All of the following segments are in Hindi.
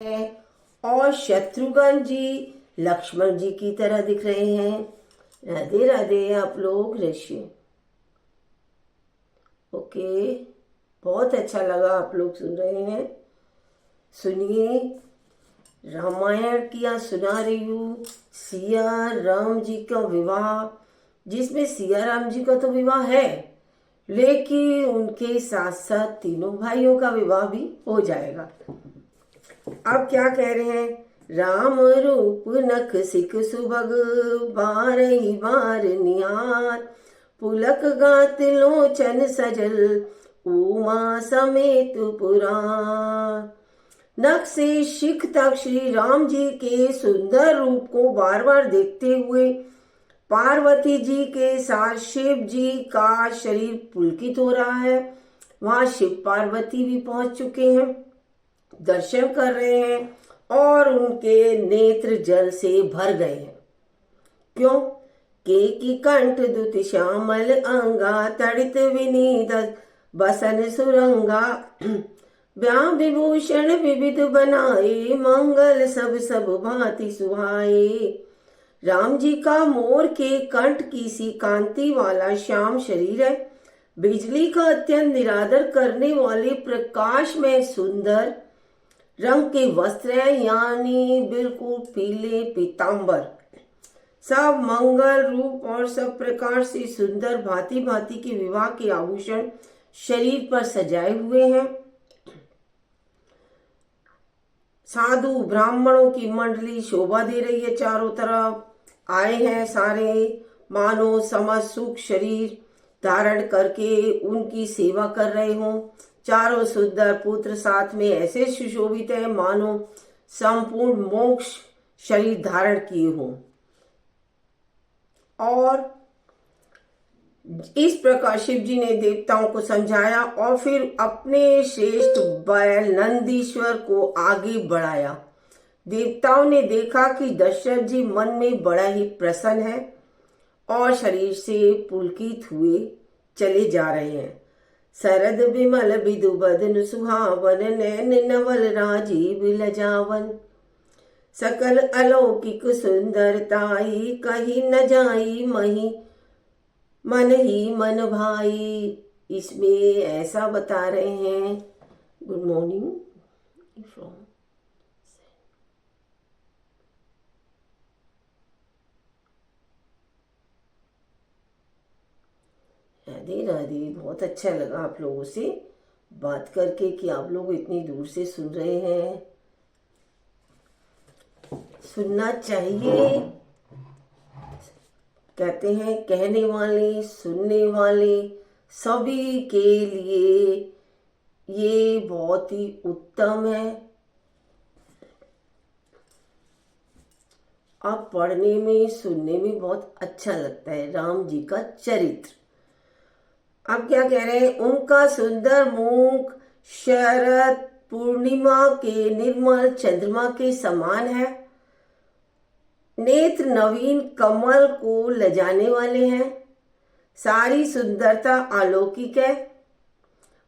है और शत्रुघ्न जी लक्ष्मण जी की तरह दिख रहे हैं। राधे राधे आप लोग ऋषि। ओके, बहुत अच्छा लगा आप लोग सुन रहे हैं। सुनिए, रामायण की आज सुना रही हूँ सिया राम जी का विवाह, जिसमें सिया राम जी का तो विवाह है, लेकिन उनके साथ साथ तीनों भाइयों का विवाह भी हो जाएगा। अब क्या कह रहे हैं, राम रूप नख सिख सुभग, बारही बार निहार, पुलक गात लोचन सजल, उमा समेत पुराण। नख से शिख तक श्री राम जी के सुंदर रूप को बार बार देखते हुए पार्वती जी के साथ शिव जी का शरीर पुलकित हो रहा है। वहां शिव पार्वती भी पहुंच चुके हैं, दर्शन कर रहे हैं और उनके नेत्र जल से भर गए हैं। क्यों? के की कंठ दुति श्यामल अंगा, तड़ित विनीत बसन सुरंगा, व्याम विभूषण विविध बनाए, मंगल सब सब भांति सुहाए। राम जी का मोर के कंठ की सी कांति वाला श्याम शरीर है, बिजली का अत्यंत निरादर करने वाले प्रकाश में सुंदर रंग के वस्त्र हैं, यानी बिल्कुल पीले पीतांबर। सब मंगल रूप और सब प्रकार से सुंदर भांति भांति के विवाह के आभूषण शरीर पर सजाए हुए हैं। साधु ब्राह्मणों की मंडली शोभा दे रही है, चारों तरफ आए हैं सारे, मानो समस्त सुख शरीर धारण करके उनकी सेवा कर रहे हों। चारों सुंदर पुत्र साथ में ऐसे सुशोभित हैं मानो संपूर्ण मोक्ष शरीर धारण किए हों। और इस प्रकार शिव जी ने देवताओं को समझाया और फिर अपने श्रेष्ठ बैल नंदीश्वर को आगे बढ़ाया। देवताओं ने देखा कि दशरथ जी मन में बड़ा ही प्रसन्न है और शरीर से पुलकित हुए चले जा रहे हैं। शरद विमल बिदु बदन सुहावन, नैन नवल राजीव लजावन, सकल अलौकिक सुंदरताई, कही न जाई मही मन ही मन भाई। इसमें ऐसा बता रहे हैं, good morning from, Radhe Radhe. बहुत अच्छा लगा आप लोगों से बात करके कि आप लोग इतनी दूर से सुन रहे हैं। सुनना चाहिए, कहते हैं कहने वाले सुनने वाले सभी के लिए ये बहुत ही उत्तम है। अब पढ़ने में सुनने में बहुत अच्छा लगता है राम जी का चरित्र। अब क्या कह रहे हैं, उनका सुंदर मुख शरद पूर्णिमा के निर्मल चंद्रमा के समान है, नेत्र नवीन कमल को लजाने वाले हैं, सारी सुंदरता अलौकिक है,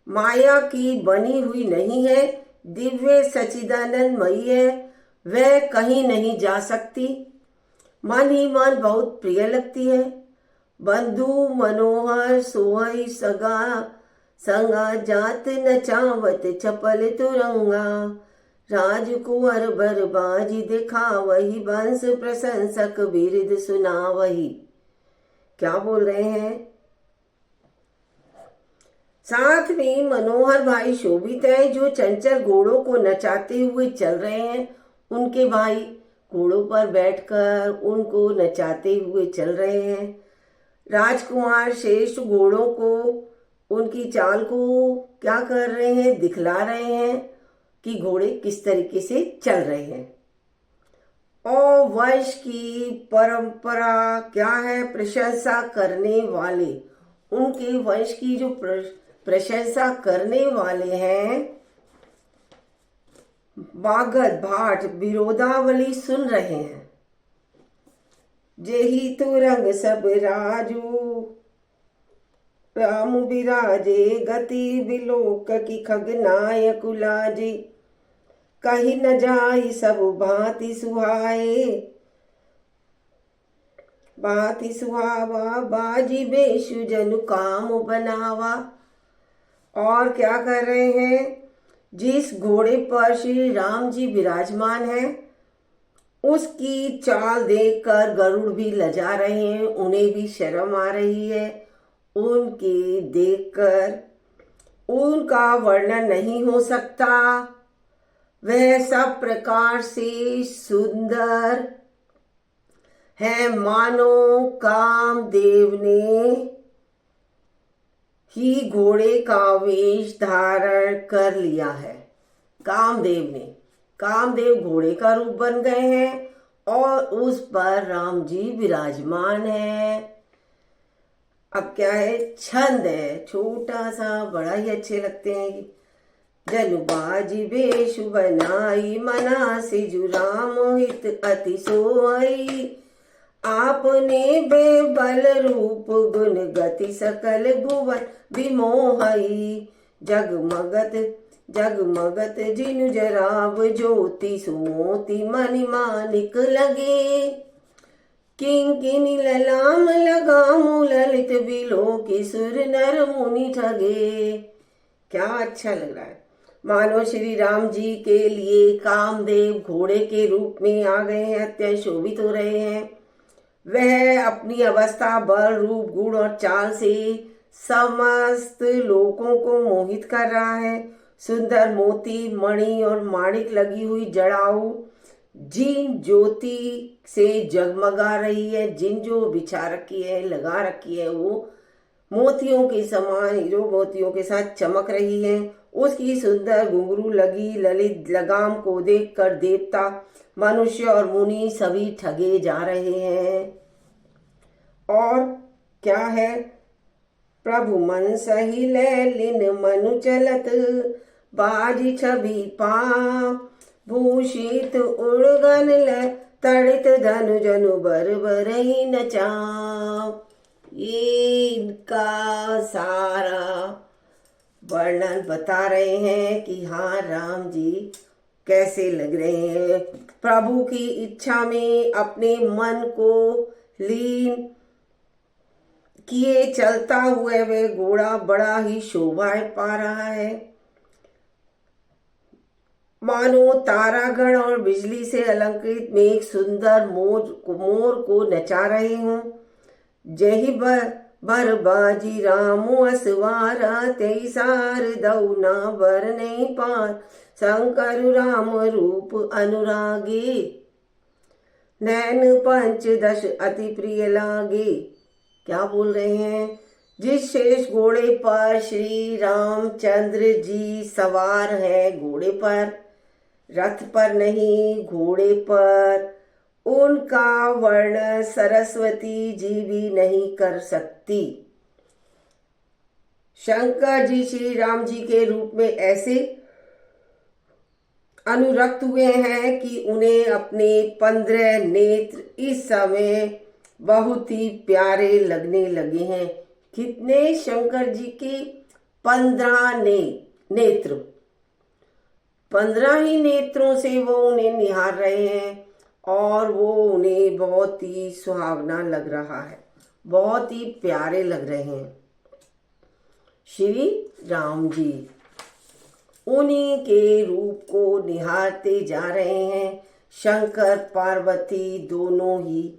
माया की बनी हुई नहीं है, दिव्य सच्चिदानंदमयी है, वह कहीं नहीं जा सकती, मन ही मन बहुत प्रिय लगती है। बंधु मनोहर सोहई सगा, संगा जात नचावत चपल तुरंगा, राजकुंवर बरबाजी दिखा वही, वंश प्रशंसक बिरद सुना वही। क्या बोल रहे हैं, साथ में मनोहर भाई शोभित है जो चंचल घोड़ों को नचाते हुए चल रहे हैं। उनके भाई घोड़ों पर बैठकर उनको नचाते हुए चल रहे हैं। राजकुमार श्रेष्ठ घोड़ों को उनकी चाल को क्या कर रहे हैं, दिखला रहे हैं कि घोड़े किस तरीके से चल रहे हैं। और वंश की परंपरा क्या है, प्रशंसा करने वाले, उनके वंश की जो प्रशंसा करने वाले हैं, बागत भाट विरोधावली सुन रहे हैं। जेहि तुरंग सब राजू, राम विराजे गति बिलोक की खगनायक लाजे, कही न जाई सब भांति सुहाए, भांति सुहावा बाजी बेशु जनु काम बनावा। और क्या कर रहे हैं, जिस घोड़े पर श्री राम जी विराजमान हैं उसकी चाल देखकर गरुड़ भी लजा रहे हैं, उन्हें भी शर्म आ रही है। उनके देखकर उनका वर्णन नहीं हो सकता, वह सब प्रकार से सुंदर है, मानो कामदेव ने ही घोड़े का वेश धारण कर लिया है। कामदेव घोड़े का रूप बन गए हैं और उस पर राम जी विराजमान है। अब क्या है, छंद है छोटा सा, बड़ा ही अच्छे लगते हैं। जनु बाजी बेशु बनाई, मना से जुराम हित अति सोई। आपने बेबल रूप गुण गति सकल भुवन विमोहई। जगमगत जिनु जराब ज्योति सुमोति मणि मानिक लगे। किंकिनी ललाम लगामु ललित बिलो की सुर नर मुनि ठगे। क्या अच्छा लग रहा है, मानो श्री राम जी के लिए कामदेव घोड़े के रूप में आ गए हैं, अत्यंत शोभित हो रहे हैं। वह अपनी अवस्था, बल, रूप, गुण और चाल से समस्त लोगों को मोहित कर रहा है। सुंदर मोती, मणि और माणिक लगी हुई जड़ाऊ जिन ज्योति से जगमगा रही है, जिन जो बिछा रखी है, लगा रखी है, वो मोतियों के समान, हीरो मोतियों के साथ चमक रही है। उसकी सुंदर घुंघरू लगी ललित लगाम को देखकर देवता, मनुष्य और मुनि सभी ठगे जा रहे हैं। और क्या है, प्रभु मन सही लैलिन मनु चलत, बाजी छवि पा भूषित उड़गन ल तड़ित धनु जनु बर बरई नचाव। ये इनका सारा वर्णन बता रहे हैं कि हाँ, राम जी कैसे लग रहे हैं। प्रभु की इच्छा में अपने मन को लीन किए चलता हुए वह घोड़ा बड़ा ही शोभा पा रहा है, मानो तारागण और बिजली से अलंकृत मेघ सुंदर मोर को नचा रहे हों। जही बर बाजी रामो असवारा, तेई सार दौना बर नहीं पार, शंकर राम रूप अनुरागे, नैन पंच दश अति प्रिय लागे। क्या बोल रहे हैं, जिस शेष घोड़े पर श्री रामचंद्र जी सवार है, घोड़े पर, रथ पर नहीं, घोड़े पर, उनका वर्णन सरस्वती जी भी नहीं कर सकती। शंकर जी श्री राम जी के रूप में ऐसे अनुरक्त हुए हैं कि उन्हें अपने 15 नेत्र इस समय बहुत ही प्यारे लगने लगे हैं। कितने, शंकर जी के 15 नेत्र, 15 ही नेत्रों से वो उन्हें निहार रहे हैं और वो उन्हें बहुत ही सुहावना लग रहा है, बहुत ही प्यारे लग रहे हैं। श्री राम जी उन्हीं के रूप को निहारते जा रहे हैं। शंकर पार्वती दोनों ही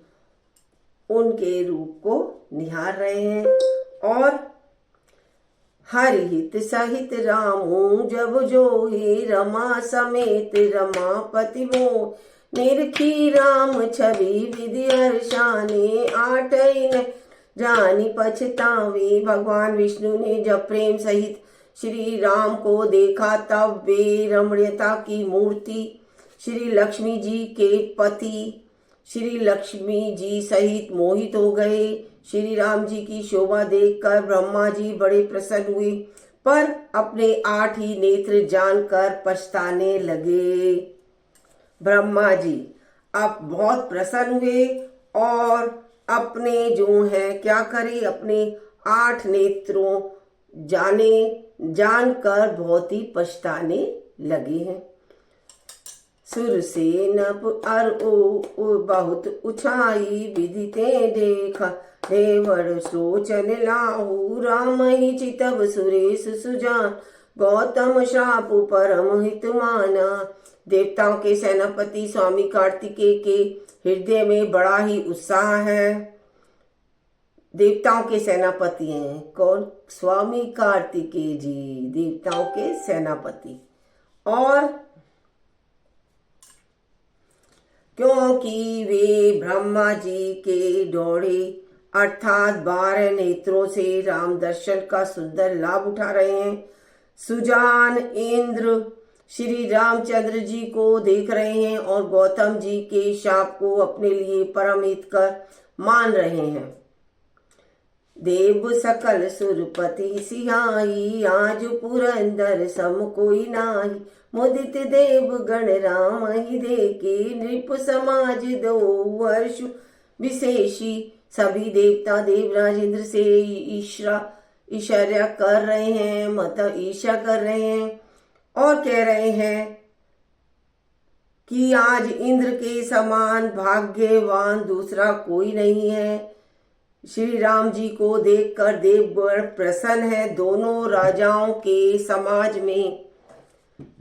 उनके रूप को निहार रहे हैं। और हरिहित सहित रामू जब जो ही रमा समेत रमापति मोह, निरखी राम छवि विधि हर्षाने, आठई न जानी पछतावे। भगवान विष्णु ने जब प्रेम सहित श्री राम को देखा तब वे रमणीयता की मूर्ति श्री लक्ष्मी जी के पति श्री लक्ष्मी जी सहित मोहित हो गए। श्री राम जी की शोभा देखकर ब्रह्मा जी बड़े प्रसन्न हुए, पर अपने 8 ही नेत्र जानकर पछताने लगे। ब्रह्मा जी अब बहुत प्रसन्न हुए और अपने जो है क्या करे, अपने 8 नेत्रों जानकर बहुत ही पछताने लगे हैं। सुरसेनप अर ओ बहुत उछाई विदिते देखा देवर सोचन लाहू राम ही चितव सुरेश सुजान गौतम श्राप परम हित माना। देवताओं के सेनापति स्वामी कार्तिकेय के हृदय में बड़ा ही उत्साह है। देवताओं के सेनापति हैं कौन? स्वामी कार्तिकेय जी, देवताओं के सेनापति। और क्योंकि वे ब्रह्मा जी के डोरे अर्थात 12 नेत्रों से राम दर्शन का सुंदर लाभ उठा रहे हैं। सुजान इंद्र श्री रामचंद्र जी को देख रहे हैं और गौतम जी के शाप को अपने लिए परम हितकर मान रहे हैं। देव सकल सुरपति सिहाई आज पुरंदर सम कोई नाही मुदित देव गण राम ही देखे नृप समाज दो वर्ष विशेषी। सभी देवता देवराज इंद्र से ईर्ष्या कर रहे हैं, मतलब ईर्ष्या कर रहे हैं और कह रहे हैं कि आज इंद्र के समान भाग्यवान दूसरा कोई नहीं है। श्री राम जी को देखकर देव बड़ प्रसन्न है। दोनों राजाओं के समाज में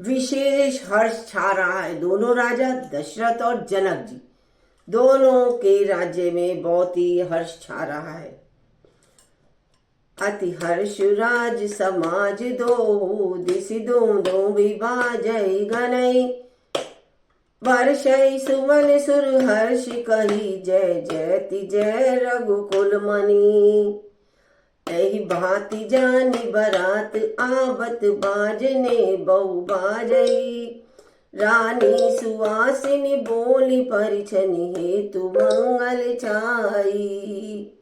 विशेष हर्ष छा रहा है। दोनों राजा दशरथ और जनक जी, दोनों के राज्य में बहुत ही हर्ष छा रहा है। अति हर्ष राज समाज दो दिस दो विभाजय गणई वर्षय सुमन सुर हर्ष कही जय जयति जय रघुकुल मणि। एहि भांति जानी बरात आवत बाजने बहु बाजई रानी सुवासिनी बोली परिछनि हेतु मंगल छाई।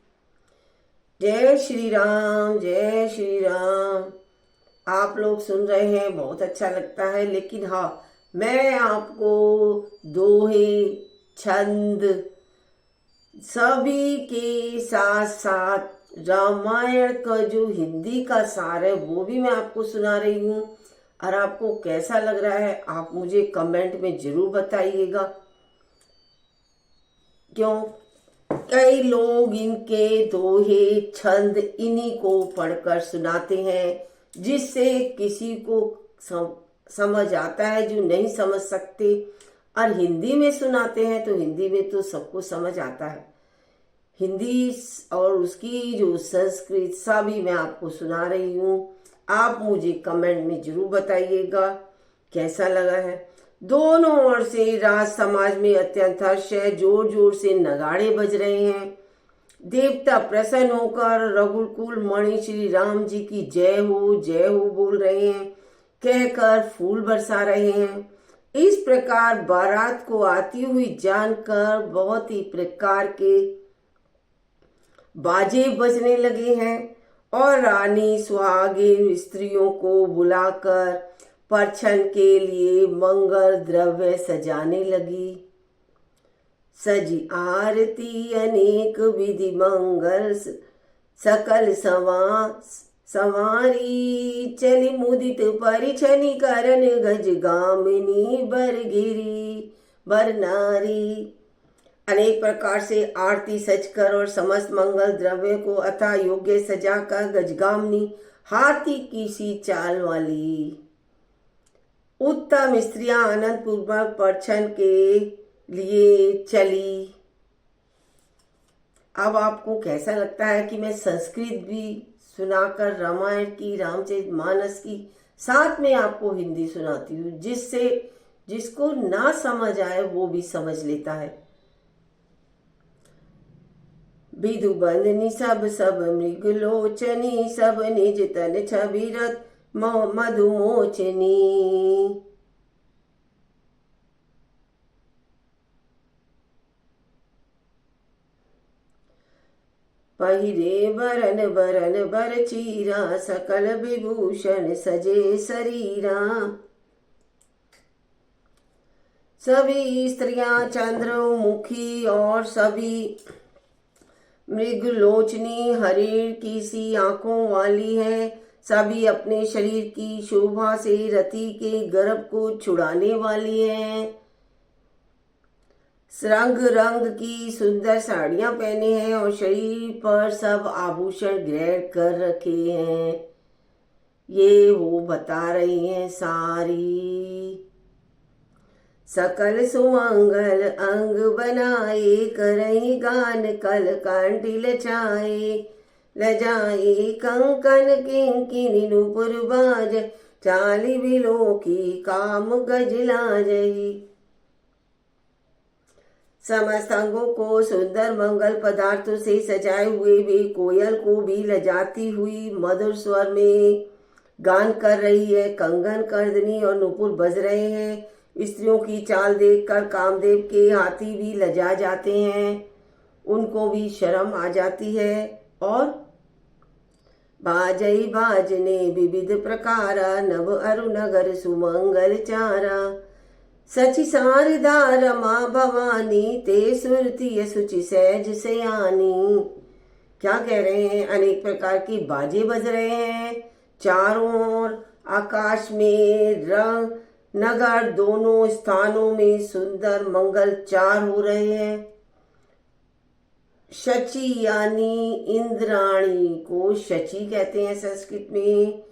जय श्री राम, जय श्री राम। आप लोग सुन रहे हैं, बहुत अच्छा लगता है। लेकिन हाँ, मैं आपको दोहे, छंद सभी के साथ साथ रामायण का जो हिंदी का सार है वो भी मैं आपको सुना रही हूँ। और आपको कैसा लग रहा है आप मुझे कमेंट में जरूर बताइएगा। क्यों? कई लोग इनके दोहे छंद इन्हीं को पढ़कर सुनाते हैं, जिससे किसी को समझ आता है, जो नहीं समझ सकते। और हिंदी में सुनाते हैं तो हिंदी में तो सबको समझ आता है। हिंदी और उसकी जो संस्कृत सभी मैं आपको सुना रही हूँ। आप मुझे कमेंट में जरूर बताइएगा कैसा लगा है। दोनों ओर से राज समाज में अत्यंत हर्ष है। जोर जोर से नगाड़े बज रहे हैं। देवता प्रसन्न होकर रघुकुल मणि श्री राम जी की जय हो बोल रहे हैं, कहकर फूल बरसा रहे हैं। इस प्रकार बारात को आती हुई जानकर बहुत ही प्रकार के बाजे बजने लगे हैं और रानी सुहागिन स्त्रियों को बुलाकर परछन के लिए मंगल द्रव्य सजाने लगी। सजी आरती अनेक विधि मंगल सकल सवारी चली मुदित परिछनि करन गज गामिनी बरगिरी बरनारी। अनेक प्रकार से आरती सजकर और समस्त मंगल द्रव्य को अथा योग्य सजाकर गजगामिनी हाथी की सी चाल वाली उत्तम स्त्रियां आनंद पूर्वक परछन के लिए चली। अब आपको कैसा लगता है कि मैं संस्कृत भी सुनाकर रामायण की, रामचरितमानस की साथ में आपको हिंदी सुनाती हूँ, जिससे जिसको ना समझ आए वो भी समझ लेता है। विधु बंदनी सब मृगलोचनी सब निज तन छविरत मधुमोचनी। पहिरे बरन बरन बर चीरा सकल विभूषण सजे शरीरा। सभी स्त्रियां चंद्रमुखी और सभी मृगलोचनी हरिण की सी आंखों वाली हैं। सभी अपने शरीर की शोभा से रति के गर्भ को छुड़ाने वाली हैं। रंग रंग की सुंदर साड़ियां पहने हैं और शरीर पर सब आभूषण ग्रहण कर रखे हैं। ये वो बता रही हैं सारी। सकल सुमंगल अंग बनाए, करही गान कल कांटिल छाए। लजाए कंकन किंकिनी नूपुर बाज, चाली बिलो की काम गजला जही। समस्त अंगों को सुंदर मंगल पदार्थों से सजाए हुए वे कोयल को भी लजाती हुई मधुर स्वर में गान कर रही है। कंगन कर्दनी और नुपुर बज रहे हैं। स्त्रियों की चाल देखकर कामदेव के हाथी भी लजा जाते हैं, उनको भी शर्म आ जाती है। और बाजई बाजने विविध प्रकारा, नभ अरु नगर सुमंगल चारा। सचि शारदा रमा भवानी, ते सुरती सुचि सहज सयानी। क्या कह रहे हैं? अनेक प्रकार की बाजे बज रहे हैं चारों ओर। आकाश में रंग नगर दोनों स्थानों में सुंदर मंगलचार हो रहे हैं। शची यानी इंद्राणी को शची कहते हैं संस्कृत में।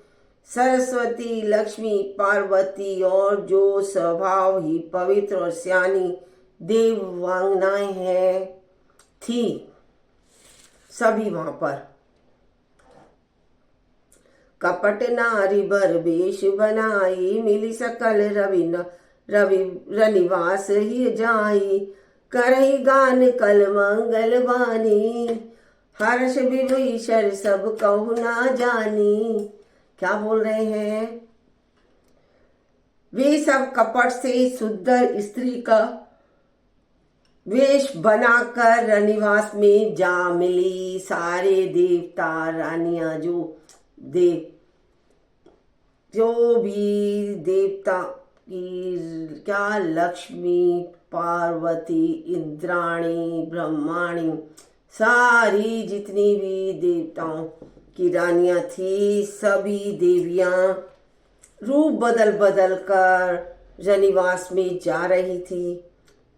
सरस्वती, लक्ष्मी, पार्वती और जो स्वभाव ही पवित्र और सियानी देवांगनाएं हैं थी सभी वहां पर। कपट नारी बर वेश बनाई, मिली सकल रवि रनिवास ही जाई। करही गान कल मंगल बानी, हर्ष विभीषण सब कहु ना जानी। क्या बोल रहे हैं? वे सब कपट से सुंदर स्त्री का वेश बनाकर रनिवास में जा मिली। सारे देवता रानियां जो भी देवता की क्या, लक्ष्मी, पार्वती, इंद्राणी, ब्रह्माणी, सारी जितनी भी देवताओं की रानियां थी, सभी देवियां रूप बदल बदल कर रनिवास में जा रही थी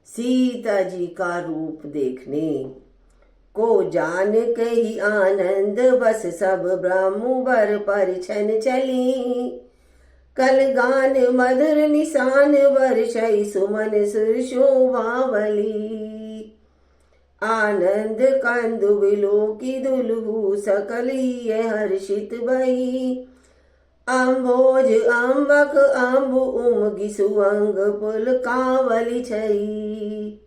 सीता जी का रूप देखने को। जान के ही आनंद बस सब ब्रह्मवर परिछन चली। कल गान मधुर निशान वर्षई, सुमन सुर शोभावली। आनंद कंदु बिलो की दुलहु, सकली हर्षित भई। अम्भोज अम्बक अम्बु उमगी, सुअंग पुल कावली छई।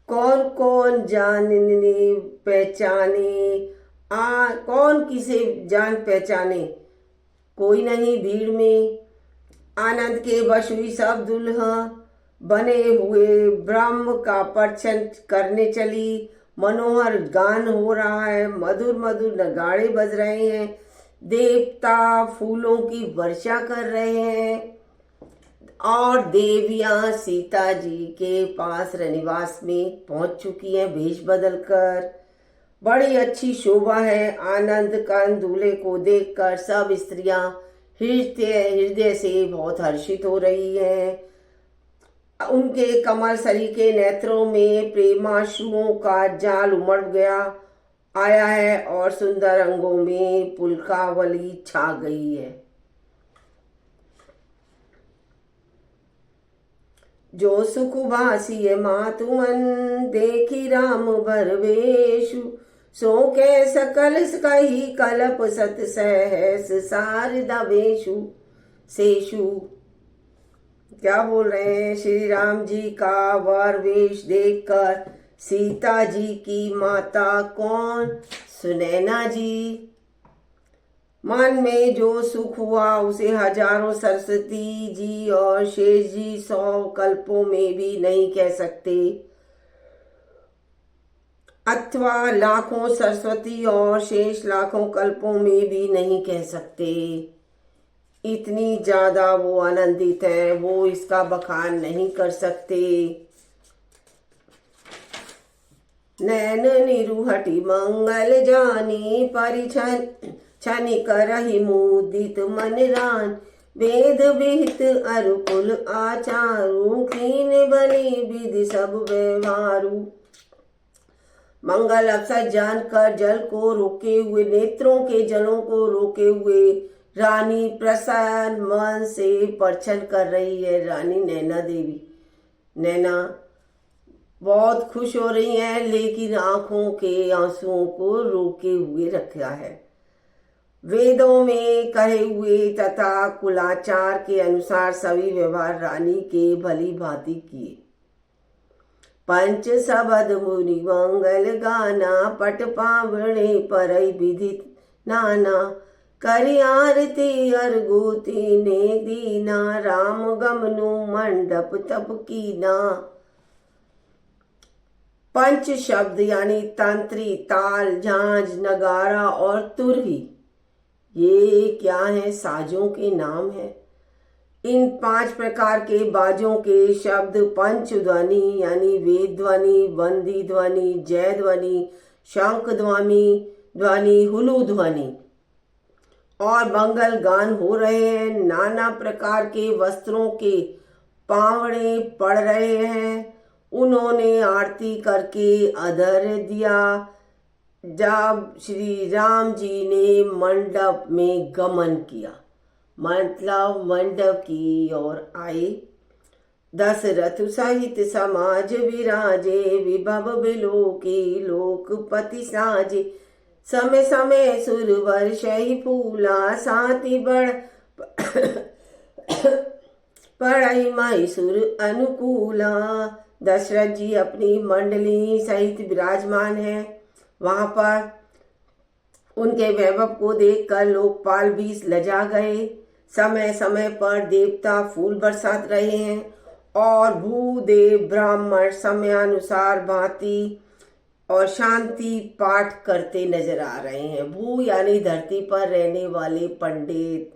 कौन कौन जानने पहचाने, कौन किसे जान पहचाने, कोई नहीं भीड़ में। आनंद के वश हुई सब दुल्हा बने हुए ब्रह्म का परिछन करने चली। मनोहर गान हो रहा है, मधुर मधुर नगाड़े बज रहे हैं, देवता फूलों की वर्षा कर रहे हैं और देवियां सीता जी के पास रनिवास में पहुंच चुकी हैं भेष बदल कर। बड़ी अच्छी शोभा है। आनंद कान दूल्हे को देखकर सब स्त्रियां हृदय से बहुत हर्षित हो रही हैं। उनके कमल सरी के नेत्रों में प्रेमाश्रुओं का जाल उमड़ गया आया है और सुंदर अंगों में पुलकावली छा गई है। जो सुख भासी मातुमन, देखी राम भरवेशु। सो के सकल कही कलप सत सहस, शारदा वेशु शेषु। क्या बोल रहे हैं? श्री राम जी का वर वेश देखकर सीता जी की माता कौन? सुनैना जी। मन में जो सुख हुआ उसे हजारों सरस्वती जी और शेष जी 100 कल्पों में भी नहीं कह सकते, अथवा लाखों सरस्वती और शेष लाखों कल्पों में भी नहीं कह सकते। इतनी ज्यादा वो आनंदित है, वो इसका बखान नहीं कर सकते। नैन निरुहटी मंगल जानी, परिछन छनि करहि मुदित मन रान। वेद विहित अरुकुल आचारू, कीन बनी विधि सब व्यवहारू। मंगल अवसर जानकर जल को रोके हुए, नेत्रों के जलों को रोके हुए रानी प्रसन्न मन से परछन कर रही है। रानी नैना देवी, नैना बहुत खुश हो रही है, लेकिन आंखों के आंसुओं को रोके हुए रखा है। वेदों में कहे हुए तथा कुलाचार के अनुसार सभी व्यवहार रानी के भली भांति किए। पंच शबद मुनि मंगल गाना, पट पावणे पर विधित नाना। करी आरती अर्घोती ने दीना, राम गमनु मंडप तप कीना। पंच शब्द यानी तंत्री, ताल, झांझ, नगारा और तुरही, ये क्या है? साजों के नाम है। इन 5 प्रकार के बाजों के शब्द पंच ध्वनि यानी वेद ध्वनि, बंदी ध्वनि, जय ध्वनि, शंख ध्वनि, हुलू ध्वनि और मंगल गान हो रहे हैं। नाना प्रकार के वस्त्रों के पावड़े पड़ रहे हैं। उन्होंने आरती करके अधर्य दिया। जब श्री राम जी ने मंडप में गमन किया, मतलब मंडप की ओर आए, दशरथ सहित समाज विराजे, विभव बिलोके लोकपति साजे। समय समय सुर वर्षहि फूला, साति बड़ पढ़ई मैसूर अनुकूला। दशरथ जी अपनी मंडली सहित विराजमान है। वहां पर उनके वैभव को देखकर लोकपाल भी लजा गए। समय समय पर देवता फूल बरसात रहे हैं और भूदेव ब्राह्मण समयानुसार भांति और शांति पाठ करते नजर आ रहे हैं। भू यानी धरती पर रहने वाले पंडित।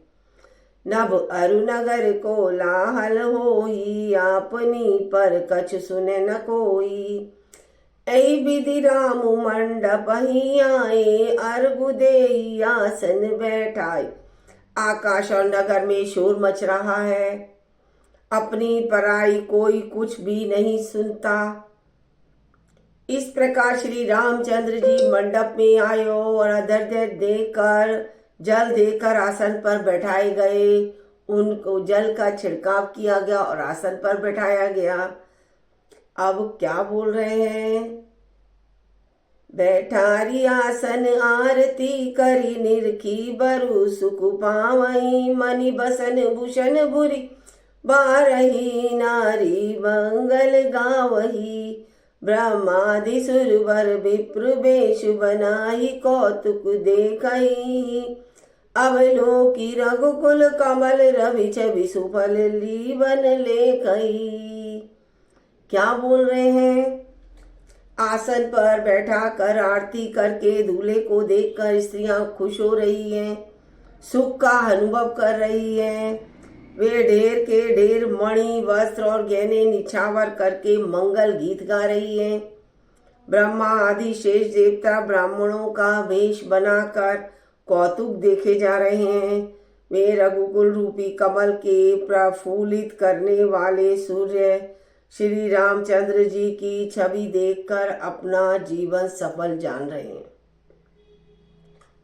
नभ अरुनगर कोलाहल होई, आपनी पर कछ सुने न कोई। ऐ विधि राम मंडप ही आए, अर्घ देई आसन बैठाए। आकाश और नगर में शोर मच रहा है, अपनी पराई कोई कुछ भी नहीं सुनता। इस प्रकार श्री रामचंद्र जी मंडप में आए और अधर्य देकर जल देकर आसन पर बैठाए गए। उनको जल का छिड़काव किया गया और आसन पर बैठाया गया। अब क्या बोल रहे हैं? बैठारी आसन आरती करी, निरखी बरु सुख पावई। मणि बसन भूषण बुरी, बारही नारी मंगल गावही। ब्रह्मादि सुरवर विप्र वेश बनाई, कौतुक देखई। अवलोकी रघुकुल कमल, रवि छवि सुफल लीवन लेखई। क्या बोल रहे हैं? आसन पर बैठा कर आरती करके दूल्हे को देखकर स्त्रियां खुश हो रही हैं, सुख का अनुभव कर रही हैं। वे ढेर के ढेर मणि वस्त्र और गहने निछावर करके मंगल गीत गा रही हैं। ब्रह्मा आदि शेष देवता ब्राह्मणों का वेश बनाकर कौतुक देखे जा रहे हैं। वे रघुकुल रूपी कमल के प्रफुल्लित करने वाले सूर्य श्री रामचंद्र जी की छवि देखकर अपना जीवन सफल जान रहे हैं।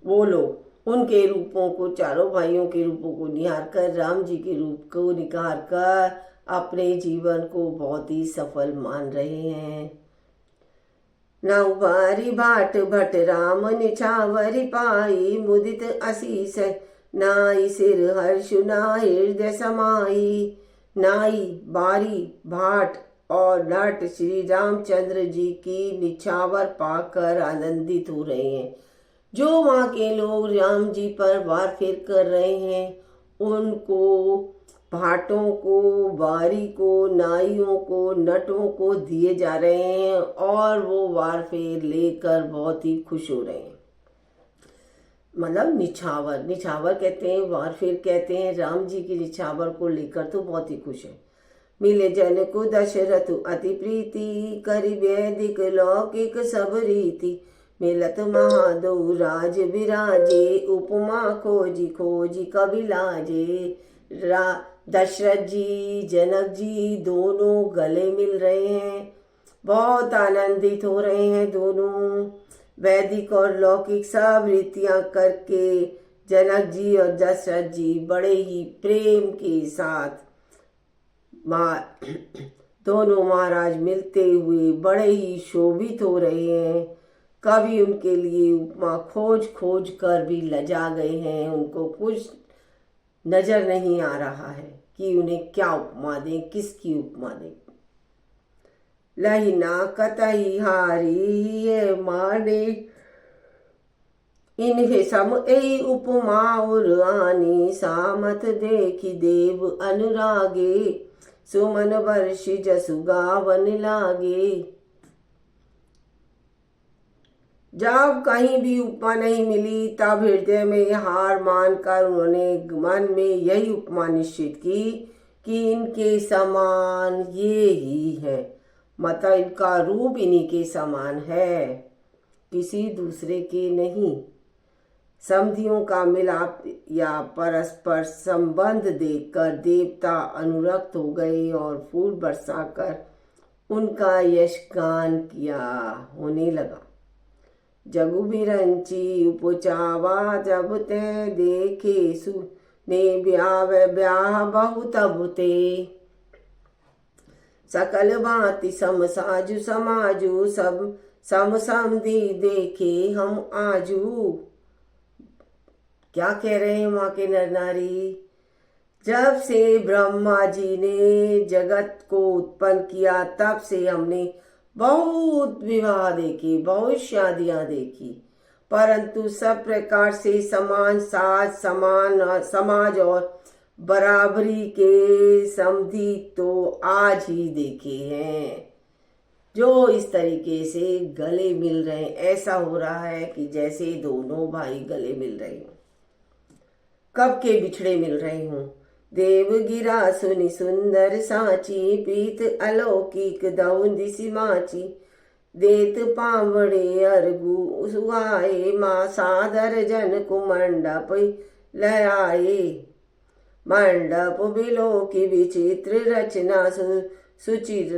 वो लोग उनके रूपों को, चारों भाइयों के रूपों को निहार कर, राम जी के रूप को निहार कर अपने जीवन को बहुत ही सफल मान रहे हैं। नौबारी भाट भट राम निछावरी पाई, मुदित असीस नाई सिर हर्षु ना हृदय समाई। नाई, बारी, भाट और नट श्री रामचंद्र जी की निछावर पाकर आनंदित हो रहे हैं। जो वहाँ के लोग राम जी पर वार फेर कर रहे हैं, उनको, भाटों को, बारी को, नाइयों को, नटों को दिए जा रहे हैं और वो वार फेर लेकर बहुत ही खुश हो रहे हैं। मतलब निछावर, निछावर कहते हैं, वार फेर कहते हैं। राम जी की निछावर को लेकर तो बहुत ही खुश है। मिले जन को दशरथ अति प्रीति, करि वैदिक लौकिक सब रीति। मिलत महादो राज विराजे, उपमा खोजी खोजी कवि लाजे। दशरथ जी, जनक जी दोनों गले मिल रहे हैं, बहुत आनंदित हो रहे हैं दोनों। वैदिक और लौकिक सब रीतियां करके जनक जी और दशरथ जी बड़े ही प्रेम के साथ दोनों महाराज मिलते हुए बड़े ही शोभित हो रहे हैं। कभी उनके लिए उपमा खोज खोज कर भी लजा गए हैं। उनको कुछ नजर नहीं आ रहा है कि उन्हें क्या उपमा दें, किसकी उपमा दें। लहिना कतई हारी ये माने, इन्हें सम ए उपमा उर आनी, सामत देखी देव अनुरागे, सुमन वर्षि जसु गावन लागे। जब कहीं भी उपमा नहीं मिली तब हृदय में हार मानकर उन्होंने मन में यही उपमा निश्चित की कि इनके समान ये ही है, मतलब इनका रूप इन्हीं के समान है, किसी दूसरे के नहीं। समधियों का मिलाप या परस्पर संबंध देखकर देवता अनुरक्त हो गए और फूल बरसाकर उनका यशगान किया होने लगा। जगु बिरंची उपचावा जब ते देखे सुने ब्याह बहुत बुते, सकल भांति सम साजु समाजु सब सम समधी देखे हम आजू। क्या कह रहे हैं माँ के नर नारी? जब से ब्रह्मा जी ने जगत को उत्पन्न किया तब से हमने बहुत विवाह देखे, बहुत शादियां देखी, परंतु सब प्रकार से समान साज समान समाज और बराबरी के समधी तो आज ही देखे हैं, जो इस तरीके से गले मिल रहे हैं। ऐसा हो रहा है कि जैसे दोनों भाई गले मिल रहे हों, कब के बिछड़े मिल रहे हों। देव गिरा सुनि सुंदर साची, प्रीत अलौकिक दऊ दिसी माची, देत पावड़े अरगु सुआए, माँ सादर जन को मंडप लयाए। मंडप बिलो की विचित्र रचना सुचिर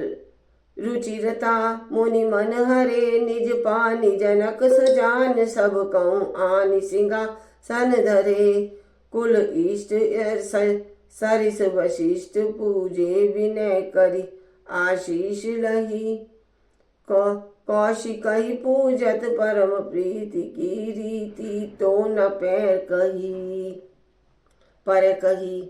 रुचिरता, मुनि मन हरे निज पानी, जनक सुजान सब कहूँ आनि सिंहासन धरे। कुल इष्ट सरिस वशिष्ठ पूजे, विनय करी आशीष लही, कौशिक ही पूजत परम प्रीति की रीति, तो न पैर कही पर कही।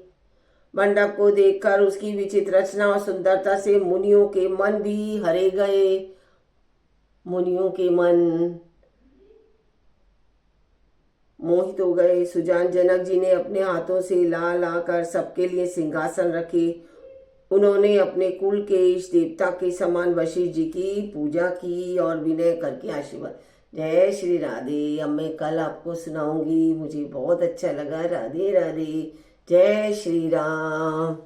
मंडप को देखकर उसकी विचित्र रचना और सुंदरता से मुनियों के मन भी हरे गए। मुनियों के मन मोहित हो गए। सुजान जनक जी ने अपने हाथों से ला ला कर सबके लिए सिंहासन रखे। उन्होंने अपने कुल के इष्ट देवता के समान वशिष्ठ जी की पूजा की और विनय करके आशीर्वाद। जय श्री राधे। अब मैं कल आपको सुनाऊंगी, मुझे बहुत अच्छा लगा। राधे राधे। जय श्री राम।